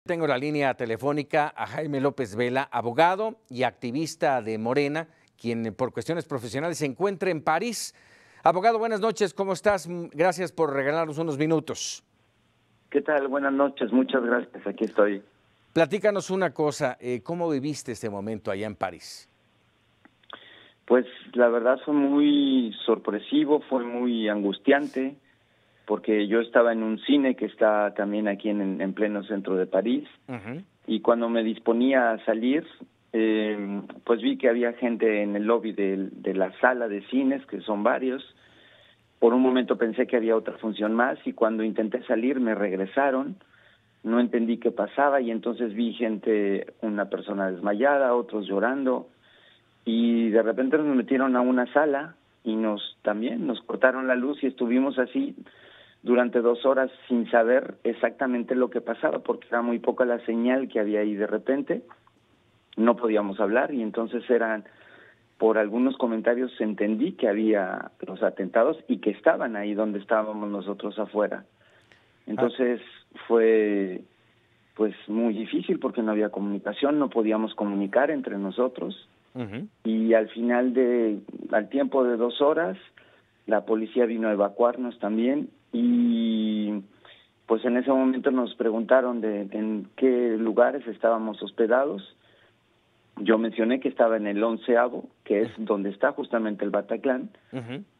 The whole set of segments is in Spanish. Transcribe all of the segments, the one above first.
Tengo la línea telefónica a Jaime López Vela, abogado y activista de Morena, quien por cuestiones profesionales se encuentra en París. Abogado, buenas noches, ¿cómo estás? Gracias por regalarnos unos minutos. ¿Qué tal? Buenas noches, muchas gracias, aquí estoy. Platícanos una cosa, ¿cómo viviste este momento allá en París? Pues la verdad fue muy sorpresivo, fue muy angustiante, porque yo estaba en un cine que está también aquí en pleno centro de París, y cuando me disponía a salir, pues vi que había gente en el lobby de la sala de cines, que son varios. Por un momento pensé que había otra función más, y cuando intenté salir me regresaron, no entendí qué pasaba, y entonces vi gente, una persona desmayada, otros llorando, y de repente nos metieron a una sala y también nos cortaron la luz y estuvimos así durante 2 horas sin saber exactamente lo que pasaba, porque era muy poca la señal que había ahí. De repente no podíamos hablar, y entonces por algunos comentarios entendí que había los atentados y que estaban ahí donde estábamos nosotros afuera. Entonces fue pues muy difícil porque no había comunicación, no podíamos comunicar entre nosotros. Y al tiempo de 2 horas, la policía vino a evacuarnos también, y pues en ese momento nos preguntaron en qué lugares estábamos hospedados. Yo mencioné que estaba en el 11º, que es donde está justamente el Bataclan,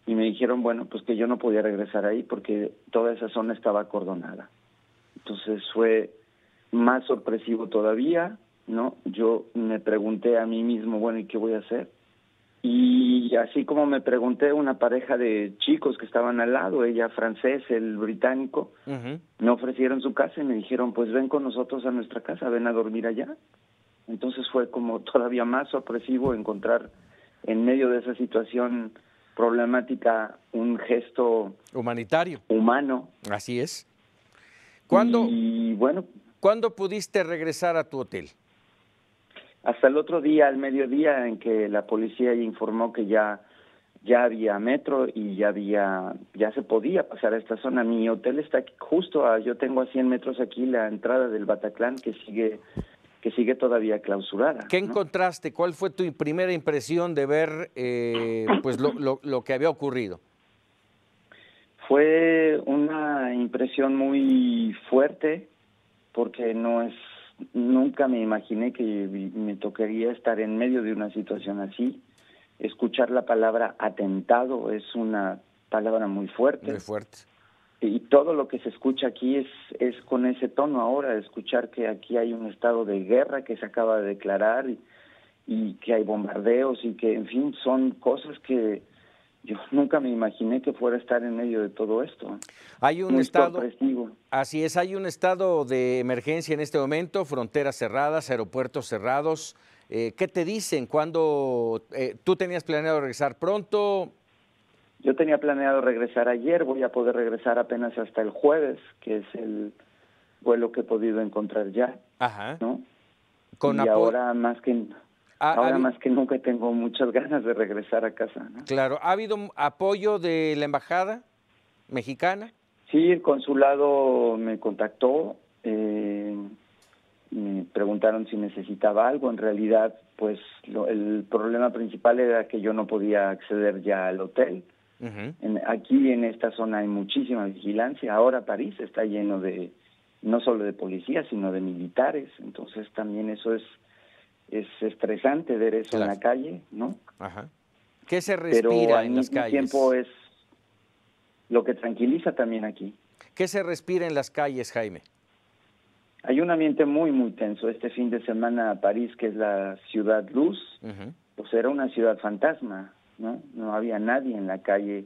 y me dijeron, bueno, pues que yo no podía regresar ahí porque toda esa zona estaba acordonada. Entonces fue más sorpresivo todavía, ¿no? Yo me pregunté a mí mismo, bueno, ¿y qué voy a hacer? Y así como me pregunté, una pareja de chicos que estaban al lado, ella francés, él británico, me ofrecieron su casa y me dijeron, pues ven con nosotros a nuestra casa, ven a dormir allá. Entonces fue como todavía más sorpresivo encontrar en medio de esa situación problemática un gesto humanitario. Humano. Así es. ¿Cuándo pudiste regresar a tu hotel? Hasta el otro día, al mediodía, en que la policía informó que ya había metro y ya se podía pasar a esta zona. Mi hotel está aquí, yo tengo a 100 metros aquí la entrada del Bataclan, que sigue todavía clausurada. ¿Qué encontraste? ¿Cuál fue tu primera impresión de ver pues lo que había ocurrido? Fue una impresión muy fuerte, porque nunca me imaginé que me tocaría estar en medio de una situación así. Escuchar la palabra atentado es una palabra muy fuerte. Muy fuerte. Y todo lo que se escucha aquí es con ese tono ahora, escuchar que aquí hay un estado de guerra que se acaba de declarar, y que hay bombardeos, y que, en fin, son cosas que yo nunca me imaginé que fuera a estar en medio de todo esto. Hay un muy estado, sorpresivo. Así es, hay un estado de emergencia en este momento, fronteras cerradas, aeropuertos cerrados. ¿Qué te dicen? ¿Cuándo tú tenías planeado regresar pronto? Yo tenía planeado regresar ayer, voy a poder regresar apenas hasta el jueves, que es el vuelo que he podido encontrar ya. Ajá. ¿No? Y ahora más que nunca tengo muchas ganas de regresar a casa, ¿no? Claro, ¿ha habido apoyo de la embajada mexicana? Sí, el consulado me contactó, me preguntaron si necesitaba algo. En realidad, pues el problema principal era que yo no podía acceder ya al hotel. Aquí en esta zona hay muchísima vigilancia. Ahora París está lleno no solo de policías, sino de militares. Entonces también eso es estresante ver eso. Claro. En la calle, ¿no? Ajá. ¿Qué se respira en las calles? Pero al mismo tiempo es lo que tranquiliza también aquí. ¿Qué se respira en las calles, Jaime? Hay un ambiente muy, muy tenso. Este fin de semana París, que es la ciudad luz, pues era una ciudad fantasma, ¿no? No había nadie en la calle.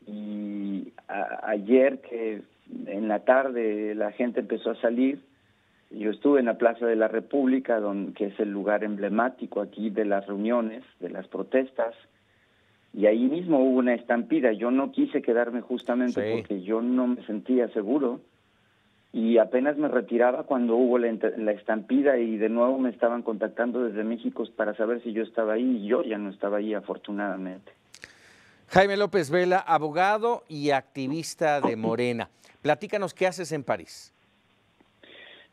Y ayer, que en la tarde la gente empezó a salir, yo estuve en la Plaza de la República, que es el lugar emblemático aquí de las reuniones, de las protestas, y ahí mismo hubo una estampida. Yo no quise quedarme justamente porque yo no me sentía seguro, y apenas me retiraba cuando hubo la estampida, y de nuevo me estaban contactando desde México para saber si yo estaba ahí, y yo ya no estaba ahí, afortunadamente. Jaime López Vela, abogado y activista de Morena. Platícanos, ¿qué haces en París?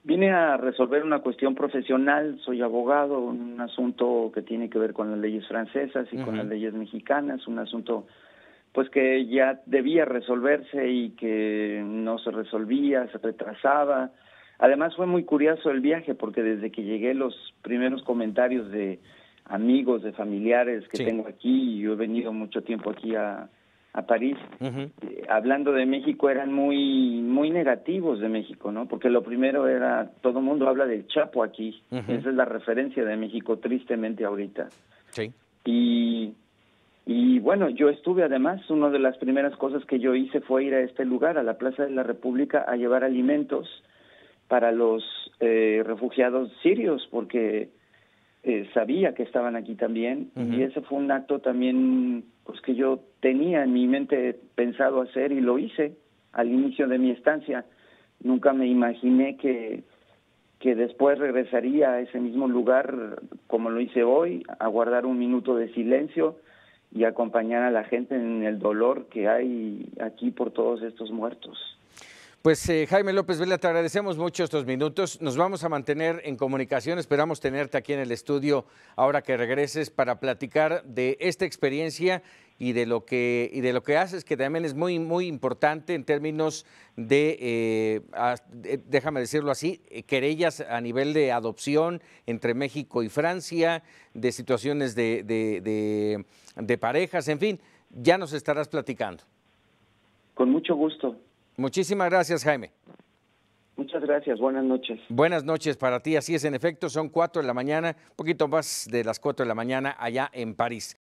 Vine a resolver una cuestión profesional, soy abogado, un asunto que tiene que ver con las leyes francesas y con las leyes mexicanas, un asunto pues que ya debía resolverse y que no se resolvía, se retrasaba. Además fue muy curioso el viaje porque desde que llegué los primeros comentarios de amigos, de familiares que tengo aquí, y yo he venido mucho tiempo aquí a París, hablando de México eran muy negativos de México, ¿no? Porque lo primero era, todo el mundo habla del Chapo aquí, esa es la referencia de México tristemente ahorita. Sí. Y bueno, yo estuve además, una de las primeras cosas que yo hice fue ir a este lugar, a la Plaza de la República, a llevar alimentos para los refugiados sirios, porque sabía que estaban aquí también, y ese fue un acto también pues que yo tenía en mi mente pensado hacer y lo hice al inicio de mi estancia. Nunca me imaginé que después regresaría a ese mismo lugar como lo hice hoy, a guardar un minuto de silencio y acompañar a la gente en el dolor que hay aquí por todos estos muertos. Pues Jaime López Vela, te agradecemos mucho estos minutos. Nos vamos a mantener en comunicación. Esperamos tenerte aquí en el estudio ahora que regreses para platicar de esta experiencia y de lo que haces, que también es muy importante en términos de, déjame decirlo así, querellas a nivel de adopción entre México y Francia, de situaciones de parejas, en fin, ya nos estarás platicando. Con mucho gusto. Muchísimas gracias, Jaime. Muchas gracias, buenas noches. Buenas noches para ti, así es, en efecto, son 4 de la mañana, un poquito más de las 4 de la mañana allá en París.